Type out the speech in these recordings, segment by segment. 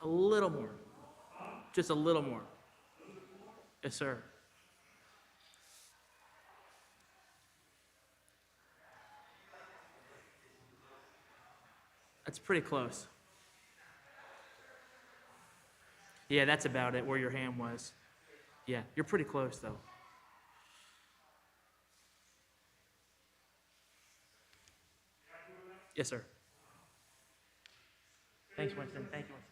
A little more. Just a little more. Yes, sir. That's pretty close. Yeah, that's about it, where your hand was. Yeah, you're pretty close, though. Yes, sir. Thanks, Winston. Thank you, Winston.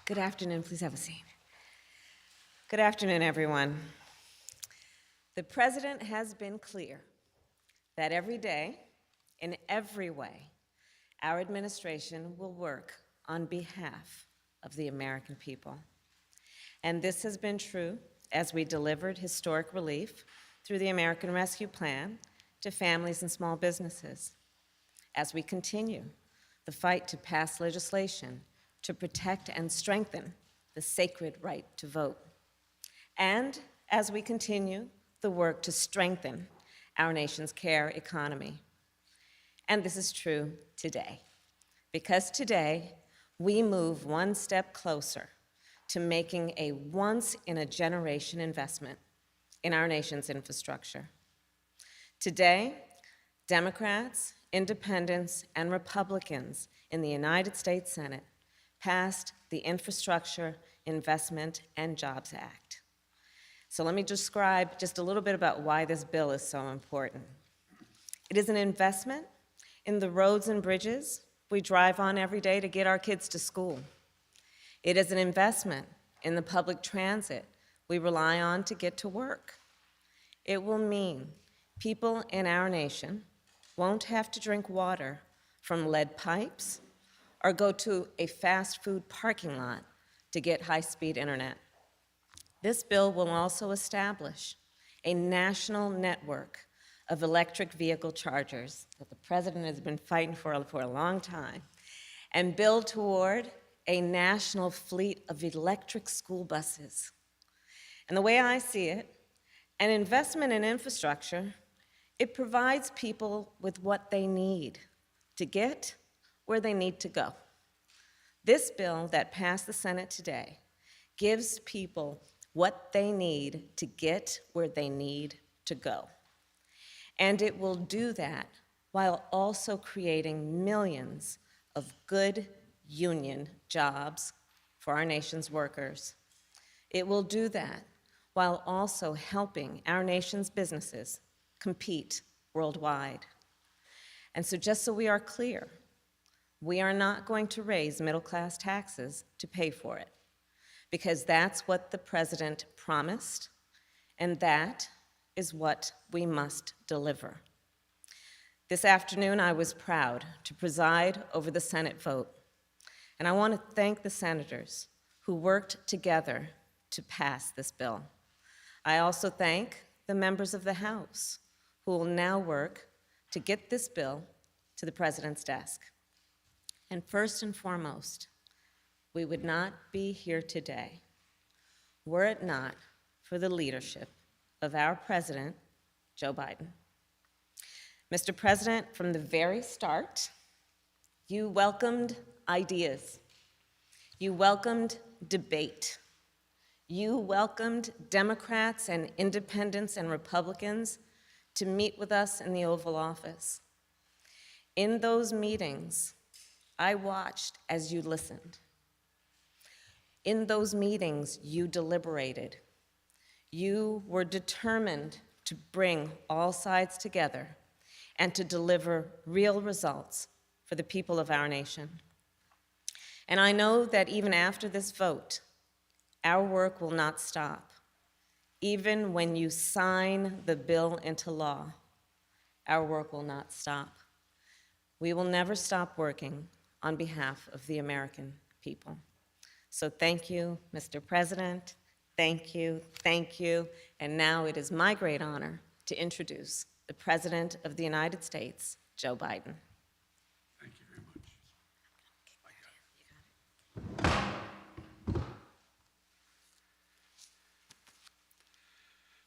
Good afternoon. Please have a seat. Good afternoon, everyone. The President has been clear that every day, in every way, our administration will work on behalf of the American people. And this has been true as we delivered historic relief through the American Rescue Plan to families and small businesses, as we continue the fight to pass legislation to protect and strengthen the sacred right to vote, and as we continue the work to strengthen our nation's care economy. And this is true today, because today we move one step closer to making a once-in-a-generation investment in our nation's infrastructure. Today, Democrats, independents, and Republicans in the United States Senate passed the Infrastructure Investment and Jobs Act. So let me describe just a little bit about why this bill is so important. It is an investment in the roads and bridges we drive on every day to get our kids to school. It is an investment in the public transit we rely on to get to work. It will mean people in our nation won't have to drink water from lead pipes or go to a fast food parking lot to get high-speed internet. This bill will also establish a national network of electric vehicle chargers that the President has been fighting for a long time, and build toward a national fleet of electric school buses. And the way I see it, an investment in infrastructure, it provides people with what they need to get where they need to go. This bill that passed the Senate today gives people what they need to get where they need to go. And it will do that while also creating millions of good union jobs for our nation's workers. It will do that while also helping our nation's businesses compete worldwide. And so just so we are clear, we are not going to raise middle-class taxes to pay for it, because that's what the President promised, and that is what we must deliver. This afternoon, I was proud to preside over the Senate vote, and I want to thank the senators who worked together to pass this bill. I also thank the members of the House who will now work to get this bill to the President's desk. And first and foremost, we would not be here today were it not for the leadership of our President, Joe Biden. Mr. President, from the very start, you welcomed ideas. You welcomed debate. You welcomed Democrats and independents and Republicans to meet with us in the Oval Office. In those meetings, I watched as you listened. In those meetings, you deliberated. You were determined to bring all sides together and to deliver real results for the people of our nation. And I know that even after this vote, our work will not stop. Even when you sign the bill into law, our work will not stop. We will never stop working on behalf of the American people. So thank you, Mr. President. Thank you, thank you. And now it is my great honor to introduce the President of the United States, Joe Biden. Thank you very much.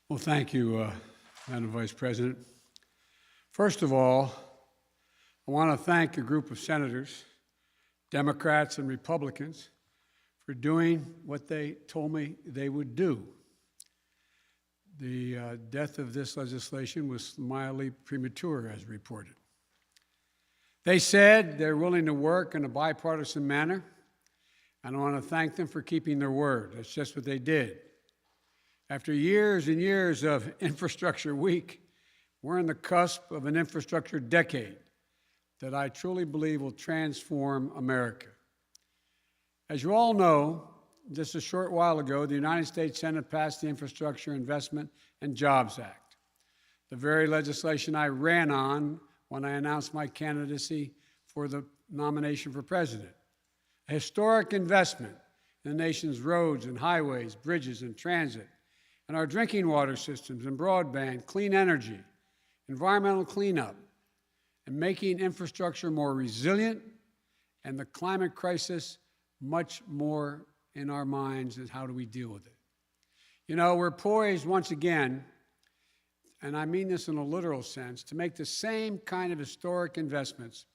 Well, thank you, Madam Vice President. First of all, I want to thank a group of senators, Democrats and Republicans, for doing what they told me they would do. The death of this legislation was mildly premature, as reported. They said they're willing to work in a bipartisan manner, and I want to thank them for keeping their word. That's just what they did. After years and years of infrastructure week, we're on the cusp of an infrastructure decade that I truly believe will transform America. As you all know, just a short while ago, the United States Senate passed the Infrastructure Investment and Jobs Act, the very legislation I ran on when I announced my candidacy for the nomination for president. A historic investment in the nation's roads and highways, bridges and transit, and our drinking water systems and broadband, clean energy, environmental cleanup, and making infrastructure more resilient, and the climate crisis much more in our minds is how do we deal with it. You know, we're poised once again, and I mean this in a literal sense, to make the same kind of historic investments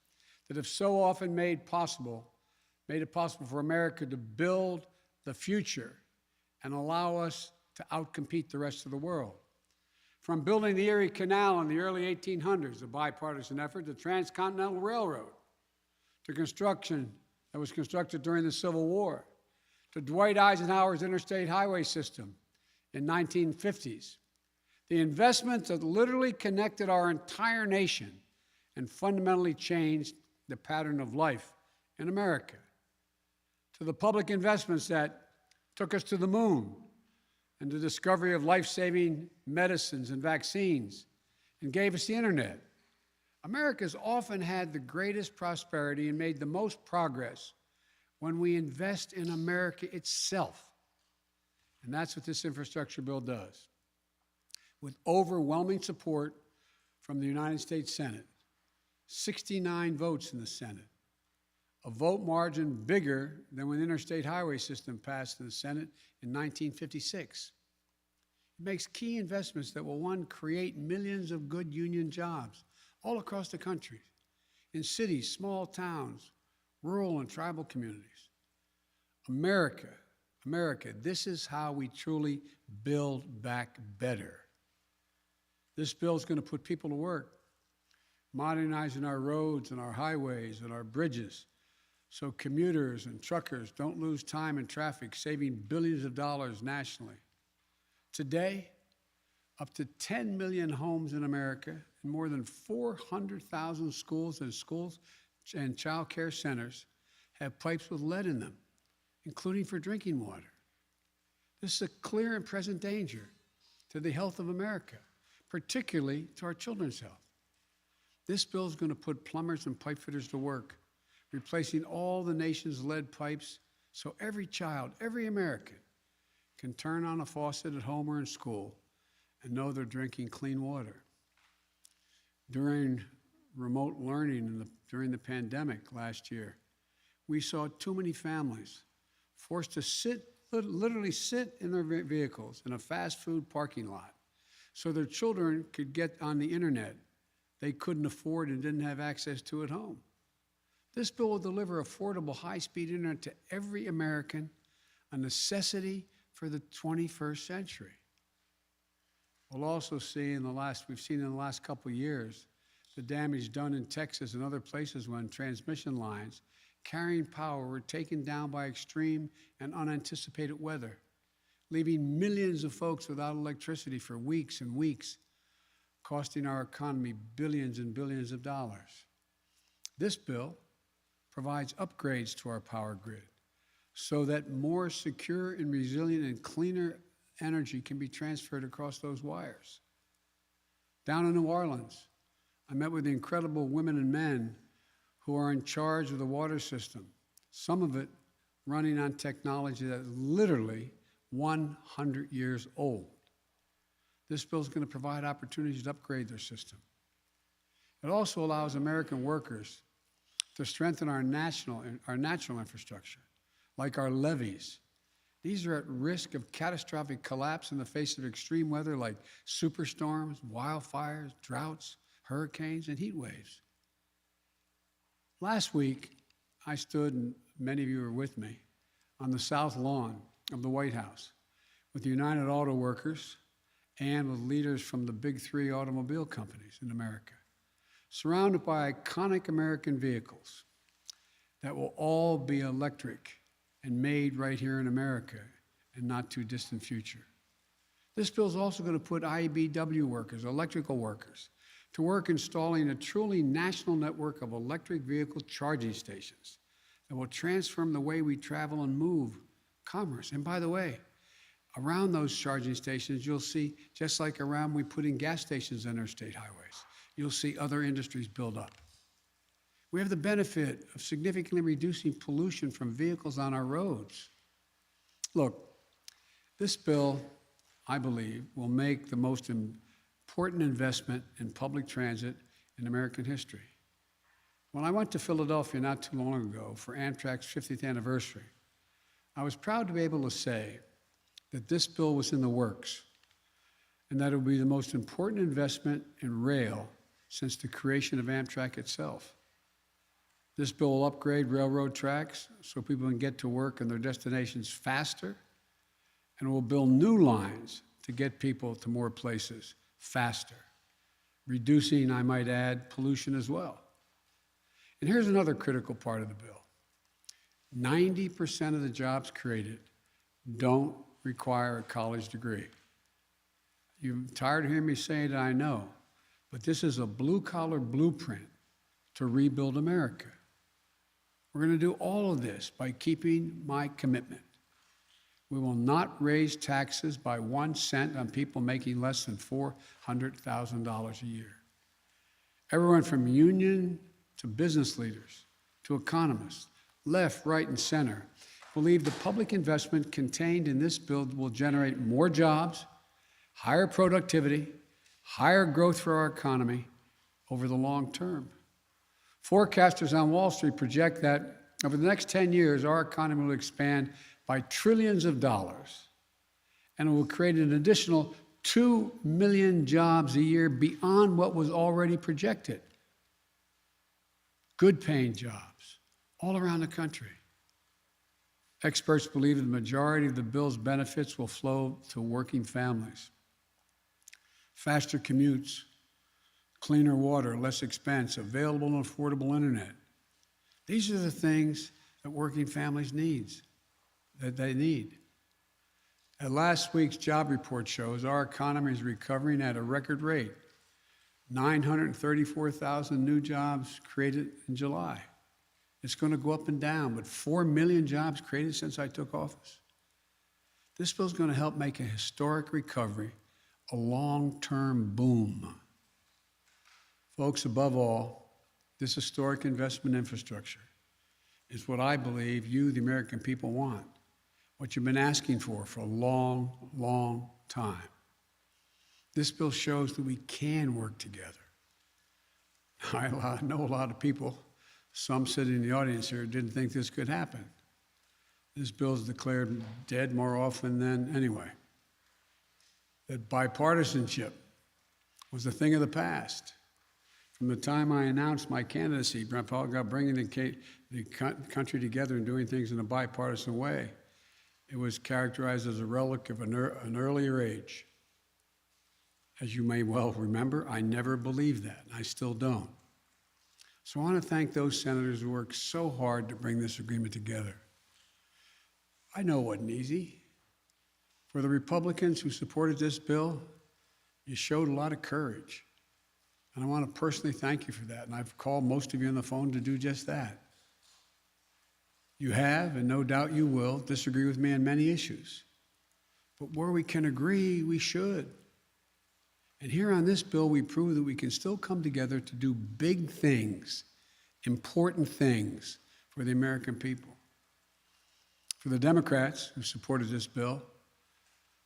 that have so often made it possible for America to build the future and allow us to outcompete the rest of the world. From building the Erie Canal in the early 1800s, a bipartisan effort, the Transcontinental Railroad, to construction that was constructed during the Civil War, to Dwight Eisenhower's interstate highway system in 1950s. The investments that literally connected our entire nation and fundamentally changed the pattern of life in America. To the public investments that took us to the moon and the discovery of life-saving medicines and vaccines and gave us the internet. America's often had the greatest prosperity and made the most progress when we invest in America itself. And that's what this infrastructure bill does. With overwhelming support from the United States Senate, 69 votes in the Senate, a vote margin bigger than when the interstate highway system passed in the Senate in 1956. It makes key investments that will, one, create millions of good union jobs all across the country, in cities, small towns, rural and tribal communities. America, this is how we truly build back better. This bill is going to put people to work, modernizing our roads and our highways and our bridges so commuters and truckers don't lose time in traffic, saving billions of dollars nationally. Today, up to 10 million homes in America and more than 400,000 schools and child care centers have pipes with lead in them, including for drinking water. This is a clear and present danger to the health of America, particularly to our children's health. This bill is going to put plumbers and pipe fitters to work, replacing all the nation's lead pipes so every child, every American, can turn on a faucet at home or in school and know they're drinking clean water. During remote learning during the pandemic last year, we saw too many families forced to literally sit in their vehicles in a fast food parking lot so their children could get on the internet they couldn't afford and didn't have access to at home. This bill will deliver affordable high-speed internet to every American, a necessity for the 21st century. We'll also see we've seen in the last couple of years, the damage done in Texas and other places when transmission lines carrying power were taken down by extreme and unanticipated weather, leaving millions of folks without electricity for weeks and weeks, costing our economy billions and billions of dollars. This bill provides upgrades to our power grid so that more secure and resilient and cleaner energy can be transferred across those wires. Down in New Orleans, I met with the incredible women and men who are in charge of the water system, some of it running on technology that is literally 100 years old. This bill is going to provide opportunities to upgrade their system. It also allows American workers to strengthen our natural infrastructure, like our levees. These are at risk of catastrophic collapse in the face of extreme weather like superstorms, wildfires, droughts, hurricanes, and heat waves. Last week, I stood, and many of you were with me, on the south lawn of the White House with the United Auto Workers and with leaders from the big three automobile companies in America, surrounded by iconic American vehicles that will all be electric and made right here in America in not too distant future. This bill is also going to put IBEW workers, electrical workers, to work installing a truly national network of electric vehicle charging stations that will transform the way we travel and move commerce. And by the way, around those charging stations, you'll see, just like around we put in gas stations on our state highways, you'll see other industries build up. We have the benefit of significantly reducing pollution from vehicles on our roads. Look, this bill, I believe, will make the most important investment in public transit in American history. When I went to Philadelphia not too long ago for Amtrak's 50th anniversary, I was proud to be able to say that this bill was in the works and that it would be the most important investment in rail since the creation of Amtrak itself. This bill will upgrade railroad tracks so people can get to work and their destinations faster, and it will build new lines to get people to more places faster, reducing, I might add, pollution as well. And here's another critical part of the bill. 90% of the jobs created don't require a college degree. You're tired of hearing me say it, I know, but this is a blue-collar blueprint to rebuild America. We're going to do all of this by keeping my commitment. We will not raise taxes by 1 cent on people making less than $400,000 a year. Everyone from union to business leaders to economists, left, right, and center, believe the public investment contained in this bill will generate more jobs, higher productivity, higher growth for our economy over the long term. Forecasters on Wall Street project that over the next 10 years, our economy will expand by trillions of dollars, and it will create an additional 2 million jobs a year beyond what was already projected. Good paying jobs all around the country. Experts believe the majority of the bill's benefits will flow to working families. Faster commutes, cleaner water, less expense, available and affordable internet. These are the things that working families need. And last week's job report shows our economy is recovering at a record rate. 934,000 new jobs created in July. It's going to go up and down, but 4 million jobs created since I took office. This bill is going to help make a historic recovery a long-term boom. Folks, above all, this historic investment infrastructure is what I believe you, the American people, want, what you've been asking for a long, long time. This bill shows that we can work together. I know a lot of people, some sitting in the audience here, didn't think this could happen. This bill is declared dead more often than anyway. That bipartisanship was a thing of the past. From the time I announced my candidacy, bringing the country together and doing things in a bipartisan way, it was characterized as a relic of an earlier age. As you may well remember, I never believed that, and I still don't. So I want to thank those senators who worked so hard to bring this agreement together. I know it wasn't easy. For the Republicans who supported this bill, you showed a lot of courage. And I want to personally thank you for that. And I've called most of you on the phone to do just that. You have, and no doubt you will, disagree with me on many issues. But where we can agree, we should. And here on this bill, we prove that we can still come together to do big things, important things for the American people. For the Democrats who supported this bill,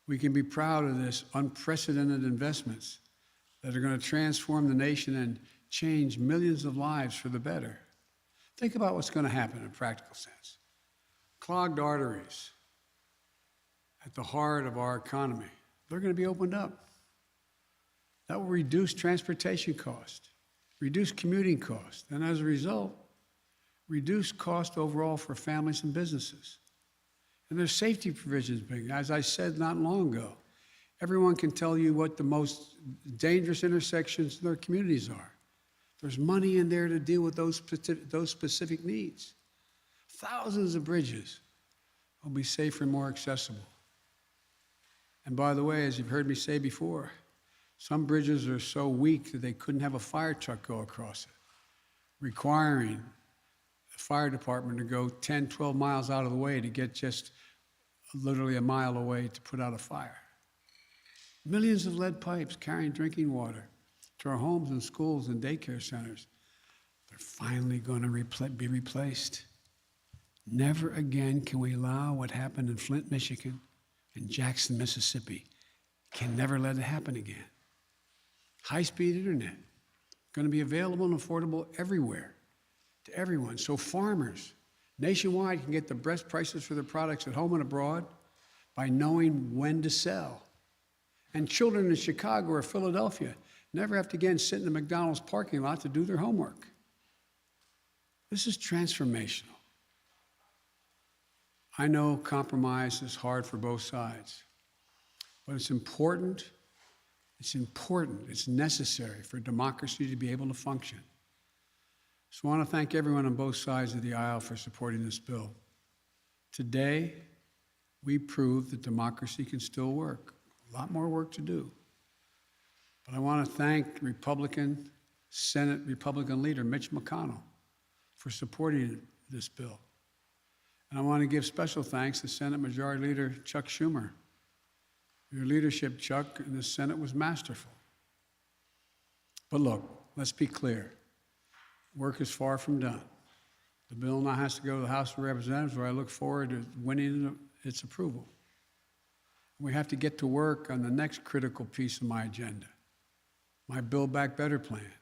we can be proud of this unprecedented investments that are going to transform the nation and change millions of lives for the better. Think about what's going to happen in a practical sense. Clogged arteries at the heart of our economy, they're going to be opened up. That will reduce transportation costs, reduce commuting costs, and as a result, reduce cost overall for families and businesses. And there's safety provisions being, as I said not long ago, everyone can tell you what the most dangerous intersections in their communities are. There's money in there to deal with those specific needs. Thousands of bridges will be safer and more accessible. And by the way, as you've heard me say before, some bridges are so weak that they couldn't have a fire truck go across it, requiring the fire department to go 10, 12 miles out of the way to get just literally a mile away to put out a fire. Millions of lead pipes carrying drinking water to our homes and schools and daycare centers. They're finally going to be replaced. Never again can we allow what happened in Flint, Michigan, and Jackson, Mississippi. Can never let it happen again. High-speed internet, going to be available and affordable everywhere to everyone. So farmers nationwide can get the best prices for their products at home and abroad by knowing when to sell. And children in Chicago or Philadelphia never have to again sit in the McDonald's parking lot to do their homework. This is transformational. I know compromise is hard for both sides, but it's important, it's necessary for democracy to be able to function. So I want to thank everyone on both sides of the aisle for supporting this bill. Today, we proved that democracy can still work. A lot more work to do. But I want to thank Senate Republican leader Mitch McConnell for supporting this bill. And I want to give special thanks to Senate Majority Leader Chuck Schumer. Your leadership, Chuck, in the Senate was masterful. But look, let's be clear. Work is far from done. The bill now has to go to the House of Representatives, where I look forward to winning its approval. We have to get to work on the next critical piece of my agenda, my Build Back Better plan,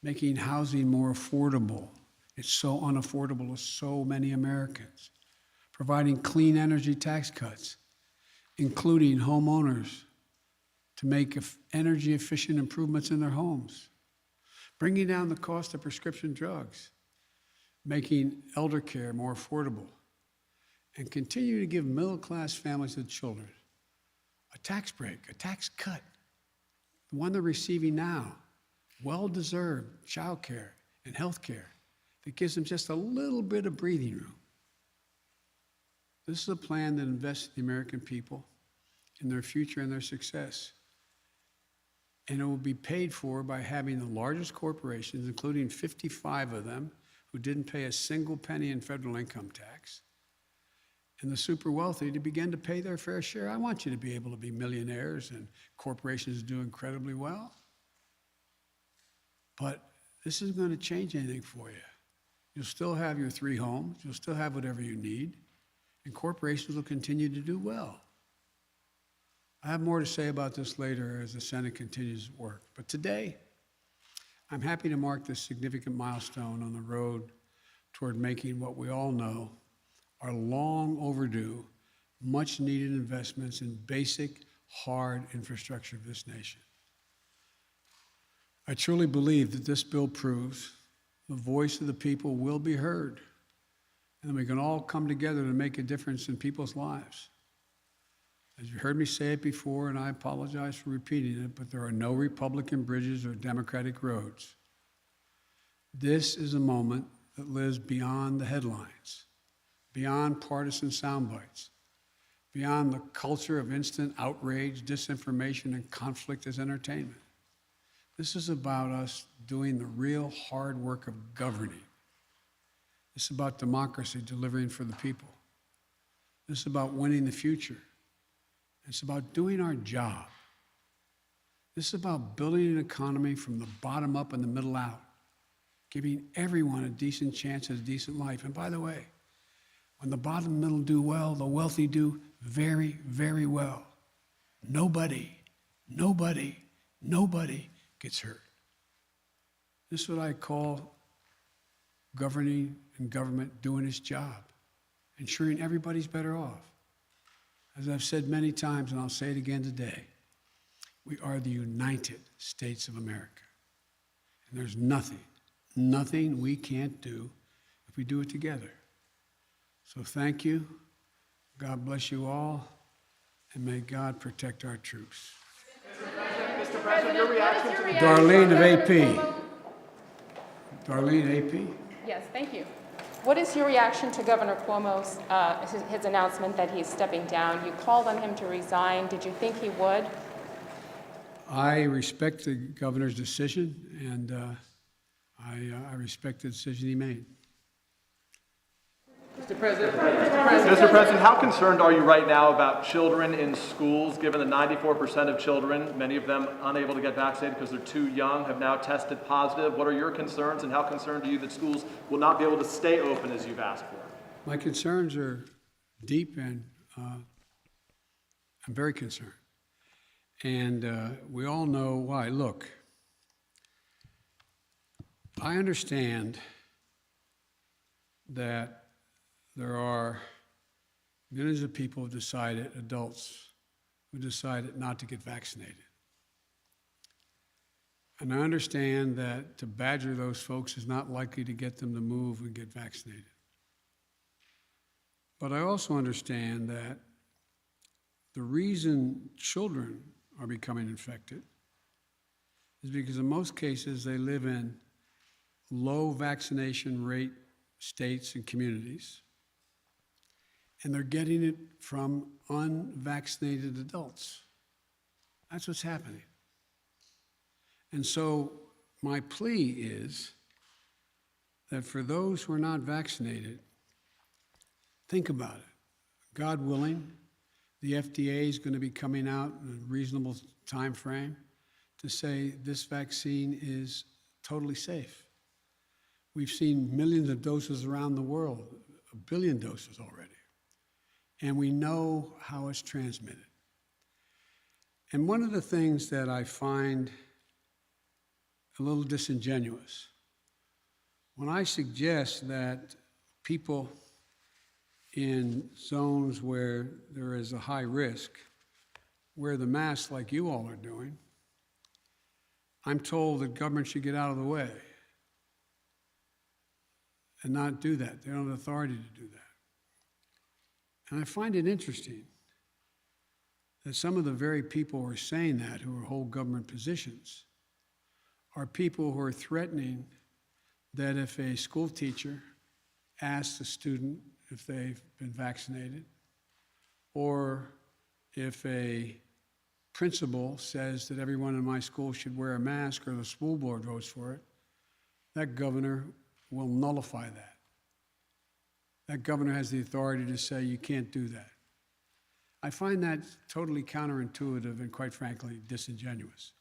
making housing more affordable. It's so unaffordable to so many Americans. Providing clean energy tax cuts, including homeowners to make energy efficient improvements in their homes. Bringing down the cost of prescription drugs, making elder care more affordable, and continue to give middle-class families and children a tax break, a tax cut, the one they're receiving now, well-deserved child care and health care that gives them just a little bit of breathing room. This is a plan that invests in the American people, in their future and their success. And it will be paid for by having the largest corporations, including 55 of them, who didn't pay a single penny in federal income tax, and the super wealthy to begin to pay their fair share. I want you to be able to be millionaires and corporations do incredibly well. But this isn't going to change anything for you. You'll still have your 3 homes, you'll still have whatever you need, and corporations will continue to do well. I have more to say about this later as the Senate continues to work. But today, I'm happy to mark this significant milestone on the road toward making what we all know are long overdue, much needed investments in basic, hard infrastructure of this nation. I truly believe that this bill proves the voice of the people will be heard, and we can all come together to make a difference in people's lives. As you heard me say it before, and I apologize for repeating it, but there are no Republican bridges or Democratic roads. This is a moment that lives beyond the headlines, beyond partisan sound bites, beyond the culture of instant outrage, disinformation, and conflict as entertainment. This is about us doing the real hard work of governing. This is about democracy delivering for the people. This is about winning the future. It's about doing our job. This is about building an economy from the bottom up and the middle out, giving everyone a decent chance at a decent life. And by the way, when the bottom and middle do well, the wealthy do very, very well. Nobody gets hurt. This is what I call governing and government doing its job, ensuring everybody's better off. As I've said many times, and I'll say it again today, we are the United States of America. And there's nothing we can't do if we do it together. So thank you. God bless you all, and may God protect our troops. Mr. President, your reaction to the Darlene of AP. Darlene, AP. Yes, thank you. What is your reaction to Governor Cuomo's his announcement that he's stepping down? You called on him to resign. Did you think he would? I respect the governor's decision, and I respect the decision he made. Mr. President, how concerned are you right now about children in schools, given the 94% of children, many of them unable to get vaccinated because they're too young, have now tested positive? What are your concerns, and how concerned are you that schools will not be able to stay open as you've asked for? My concerns are deep, and I'm very concerned. And we all know why. Look, I understand that there are millions of people who decided, adults, who decided not to get vaccinated. And I understand that to badger those folks is not likely to get them to move and get vaccinated. But I also understand that the reason children are becoming infected is because in most cases they live in low vaccination rate states and communities, and they're getting it from unvaccinated adults. That's what's happening. And so my plea is that for those who are not vaccinated, think about it. God willing, the FDA is going to be coming out in a reasonable time frame to say this vaccine is totally safe. We've seen millions of doses around the world, 1 billion doses already. And we know how it's transmitted. And one of the things that I find a little disingenuous, when I suggest that people in zones where there is a high risk wear the mask like you all are doing, I'm told that government should get out of the way and not do that. They don't have authority to do that. And I find it interesting that some of the very people who are saying that, who hold government positions, are people who are threatening that if a school teacher asks a student if they've been vaccinated, or if a principal says that everyone in my school should wear a mask, or the school board votes for it, that governor will nullify that. That governor has the authority to say you can't do that. I find that totally counterintuitive and, quite frankly, disingenuous.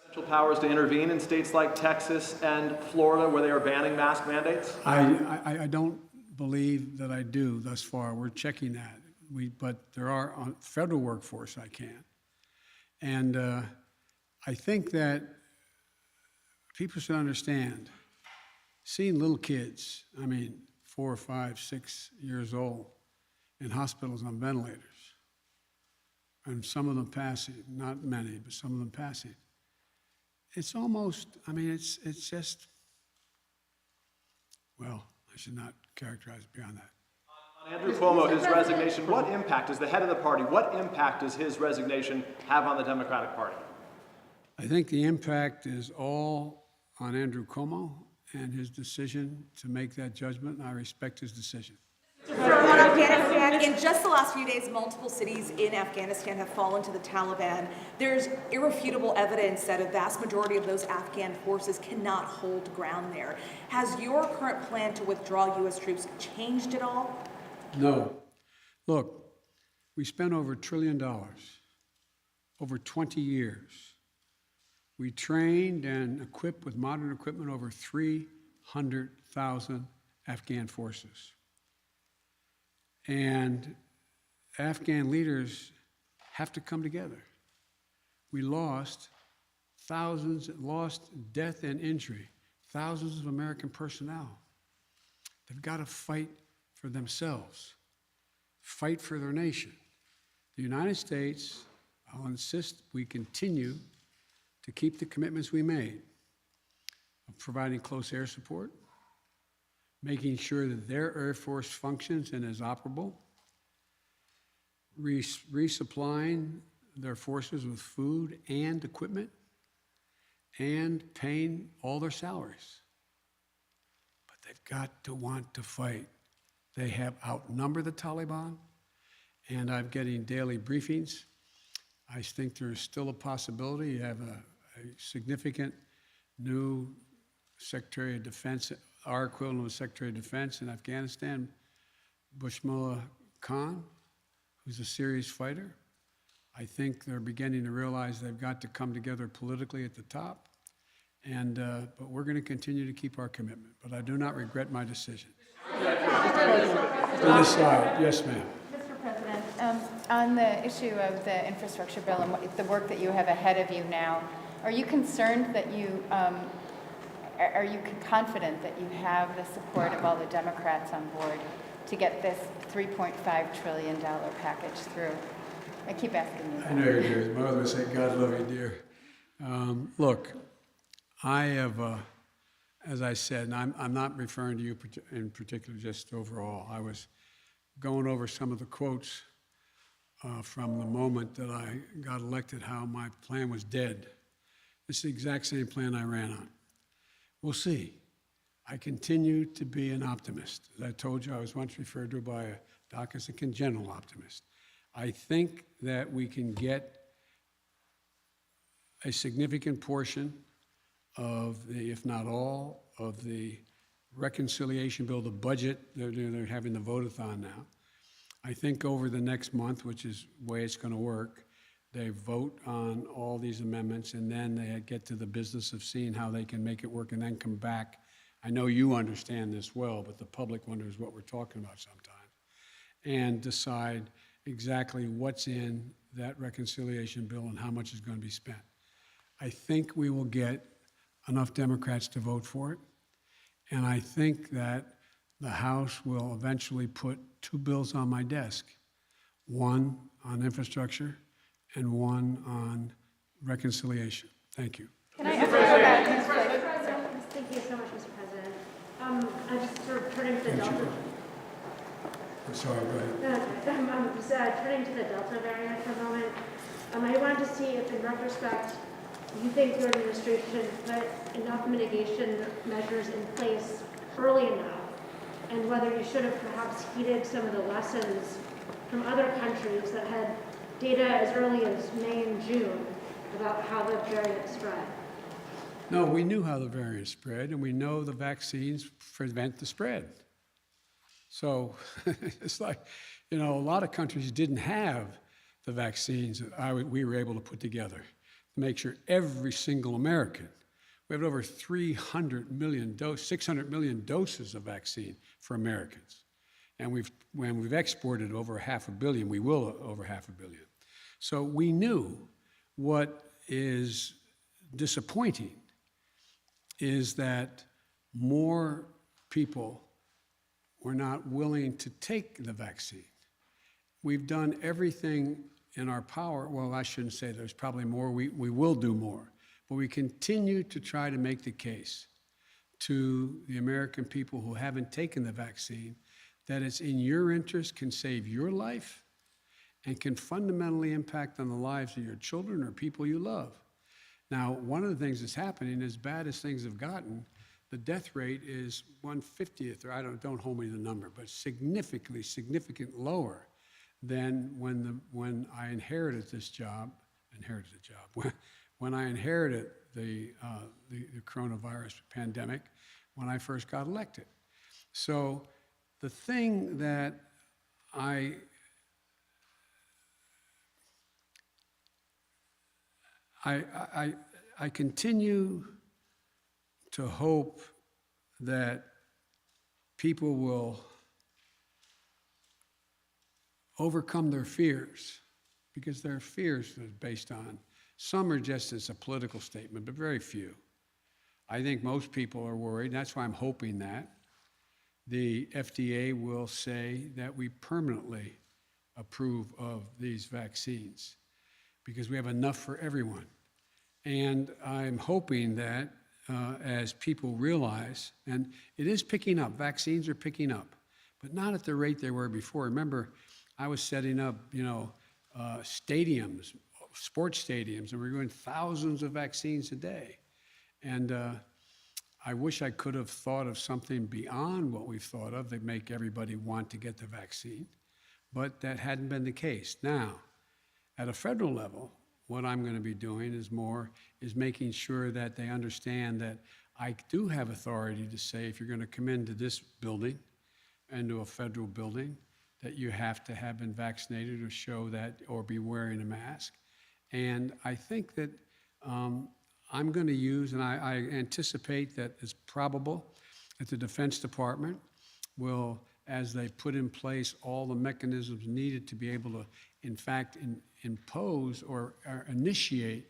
Presidential powers to intervene in states like Texas and Florida where they are banning mask mandates? I don't believe that I do thus far. We're checking that. But there are on federal workforce I can. And I think that people should understand, seeing little kids, 4, 5, 6 years old, in hospitals on ventilators, and some of them passing, not many, but some of them passing. It's almost, it's just, well, I should not characterize it beyond that. On Andrew Cuomo, his resignation, what impact, as the head of the party, what impact does his resignation have on the Democratic Party? I think the impact is all on Andrew Cuomo and his decision to make that judgment, and I respect his decision. In just the last few days, multiple cities in Afghanistan have fallen to the Taliban. There's irrefutable evidence that a vast majority of those Afghan forces cannot hold ground there. Has your current plan to withdraw U.S. troops changed at all? No. Look, we spent over $1 trillion over 20 years. We trained and equipped with modern equipment over 300,000 Afghan forces. And Afghan leaders have to come together. We lost death and injury, thousands of American personnel. They've got to fight for themselves, fight for their nation. The United States, I'll insist we continue to keep the commitments we made of providing close air support, making sure that their Air Force functions and is operable, resupplying their forces with food and equipment, and paying all their salaries. But they've got to want to fight. They have outnumbered the Taliban, and I'm getting daily briefings. I think there is still a possibility. You have a significant new Secretary of Defense, our equivalent of Secretary of Defense in Afghanistan, Bushmullah Khan, who's a serious fighter. I think they're beginning to realize they've got to come together politically at the top. But we're going to continue to keep our commitment. But I do not regret my decision. To this side, yes, ma'am. Mr. President, on the issue of the infrastructure bill and the work that you have ahead of you now, are you concerned that are you confident that you have the support of all the Democrats on board to get this $3.5 trillion package through? I keep asking you. I know you're dear. My mother would say, God love you, dear. Look, I have, as I said, and I'm not referring to you in particular, just overall. I was going over some of the quotes from the moment that I got elected, how my plan was dead. It's the exact same plan I ran on. We'll see. I continue to be an optimist. As I told you, I was once referred to by a doc as a congenital optimist. I think that we can get a significant portion of the, if not all, of the reconciliation bill, the budget, they're having the vote-a-thon now. I think over the next month, which is the way it's going to work, they vote on all these amendments, and then they get to the business of seeing how they can make it work and then come back. I know you understand this well, but the public wonders what we're talking about sometimes, and decide exactly what's in that reconciliation bill and how much is going to be spent. I think we will get enough Democrats to vote for it, and I think that the House will eventually put two bills on my desk, one on infrastructure and one on reconciliation. Thank you. Can I ever go back to this place? Thank you so much, Mr. President. I'm just sort of turning to the Delta. I'm sorry, go ahead. No, I'm just turning to the Delta variant for a moment. I wanted to see if, in retrospect, you think your administration put enough mitigation measures in place early enough, and whether you should have perhaps heeded some of the lessons from other countries that had data as early as May and June about how the variant spread. No, we knew how the variant spread, and we know the vaccines prevent the spread. So it's like, a lot of countries didn't have the vaccines that we were able to put together to make sure every single American, we have over 600 million doses of vaccine for Americans. And when we've exported over 500 million, we will over 500 million. So we knew what is disappointing is that more people were not willing to take the vaccine. We've done everything in our power. Well, I shouldn't say there's probably more. We will do more. But we continue to try to make the case to the American people who haven't taken the vaccine that it's in your interest, can save your life, and can fundamentally impact on the lives of your children or people you love. Now, one of the things that's happening, as bad as things have gotten, the death rate is 1/50th, or don't hold me to the number, but significantly lower than when I inherited this job, when I inherited the coronavirus pandemic, when I first got elected. So the thing that I continue to hope that people will overcome their fears, because their fears are based on, some are just as a political statement, but very few. I think most people are worried. That's why I'm hoping that the FDA will say that we permanently approve of these vaccines, because we have enough for everyone. And I'm hoping that as people realize, and it is picking up, vaccines are picking up, but not at the rate they were before. Remember, I was setting up, stadiums, sports stadiums, and we were doing thousands of vaccines a day. And I wish I could have thought of something beyond what we've thought of that make everybody want to get the vaccine, but that hadn't been the case. Now, at a federal level, what I'm going to be doing is making sure that they understand that I do have authority to say, if you're going to come into this building into a federal building that you have to have been vaccinated or show that or be wearing a mask. And I think that I'm going to use, and I anticipate that it's probable that the Defense Department will, as they put in place all the mechanisms needed to be able to, in fact, impose or initiate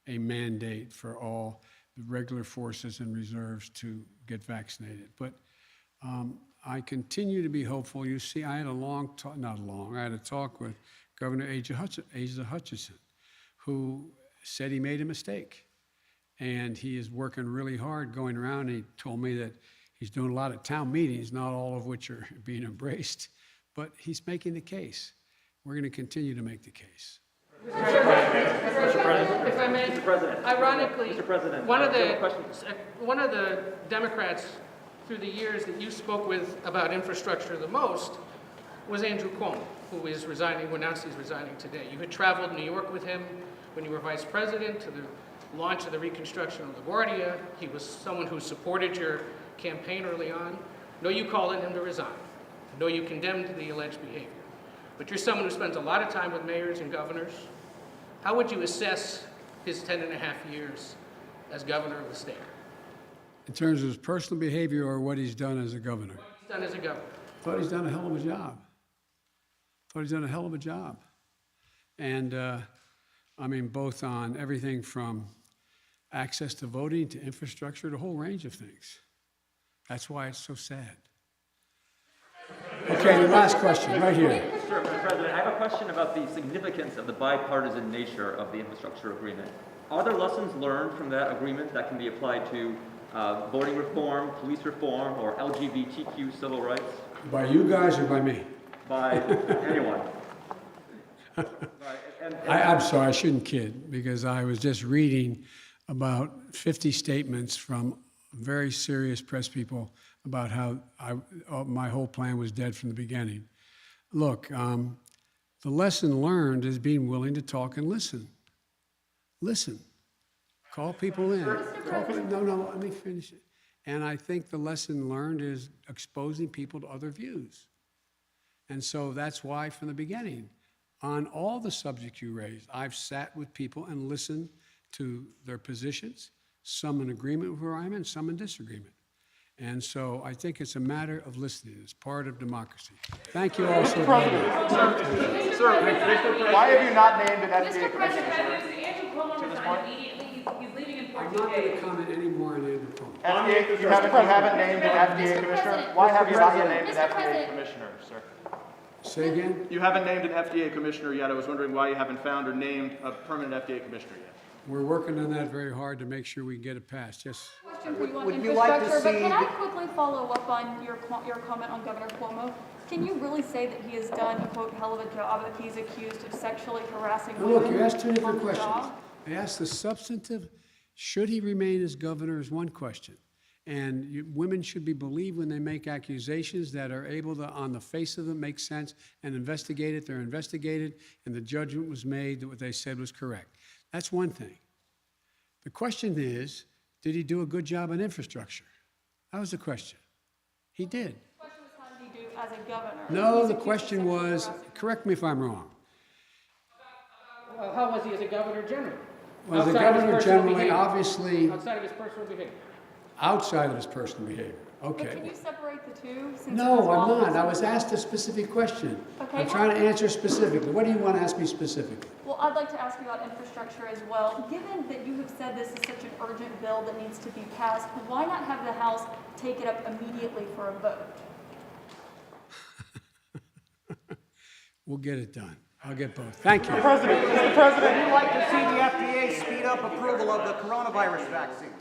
a mandate for all the regular forces and reserves to get vaccinated. But I continue to be hopeful. You see, I had a long talk, I had a talk with Governor Asa Hutchinson, who said he made a mistake. And he is working really hard going around. He told me that he's doing a lot of town meetings, not all of which are being embraced, but he's making the case. We're going to continue to make the case. If I may, ironically, one of the Democrats through the years that you spoke with about infrastructure the most was Andrew Cuomo, who is resigning, who announced he's resigning today. You had traveled New York with him when you were vice president to the launch of the reconstruction of LaGuardia. He was someone who supported your campaign early on. No, you called on him to resign. No, you condemned the alleged behavior. But you're someone who spends a lot of time with mayors and governors. How would you assess his 10.5 years as governor of the state? In terms of his personal behavior or what he's done as a governor? What he's done as a governor. I thought he's done a hell of a job. And I mean, both on everything from access to voting to infrastructure, to a whole range of things. That's why it's so sad. Okay, the last question, right here. Sure, Mr. President, I have a question about the significance of the bipartisan nature of the infrastructure agreement. Are there lessons learned from that agreement that can be applied to voting reform, police reform, or LGBTQ civil rights? By you guys or by me? By anyone. I'm sorry, I shouldn't kid, because I was just reading about 50 statements from very serious press people about how my whole plan was dead from the beginning. Look, the lesson learned is being willing to talk and listen. Listen. Call people in. No, let me finish it. And I think the lesson learned is exposing people to other views. And so that's why from the beginning, on all the subjects you raised, I've sat with people and listened to their positions, some in agreement with where I'm in, some in disagreement. And so I think it's a matter of listening. It's part of democracy. Thank you all so very much. Sir, why have you not named an FDA commissioner, sir? To this point? I'm not going to comment any more on Andrew Cuomo. You haven't named an FDA commissioner? Why have you not yet named an FDA commissioner, sir? Say again? You haven't named an FDA commissioner yet. I was wondering why you haven't found or named a permanent FDA commissioner yet. We're working on that very hard to make sure we get it passed. Yes. Question for you on infrastructure, but can I quickly follow up on your comment on Governor Cuomo? Can you really say that he has done a quote hell of a job if he's accused of sexually harassing women? Look, you asked two different on the questions. job? I asked the substantive, should he remain as governor, is one question. And women should be believed when they make accusations that are able to, on the face of them, make sense and investigate it. They're investigated, and the judgment was made that what they said was correct. That's one thing. The question is, did he do a good job on infrastructure? That was the question. He did. The question was, how did he do as a governor? No, the question was, correct me if I'm wrong. How was he as a governor general? Well, the governor generally, obviously, Outside of his personal behavior. outside of his personal behavior. But Okay. can you separate the two? Since No, it was I'm not. I lawful? was asked a specific question. Okay. I'm trying to answer specifically. What do you want to ask me specifically? Well, I'd like to ask you about infrastructure as well. Given that you have said this is such an urgent bill that needs to be passed, why not have the House take it up immediately for a vote? We'll get it done. I'll get both. Thank you. Mr. President, would you like to see the FDA speed up approval of the coronavirus vaccine?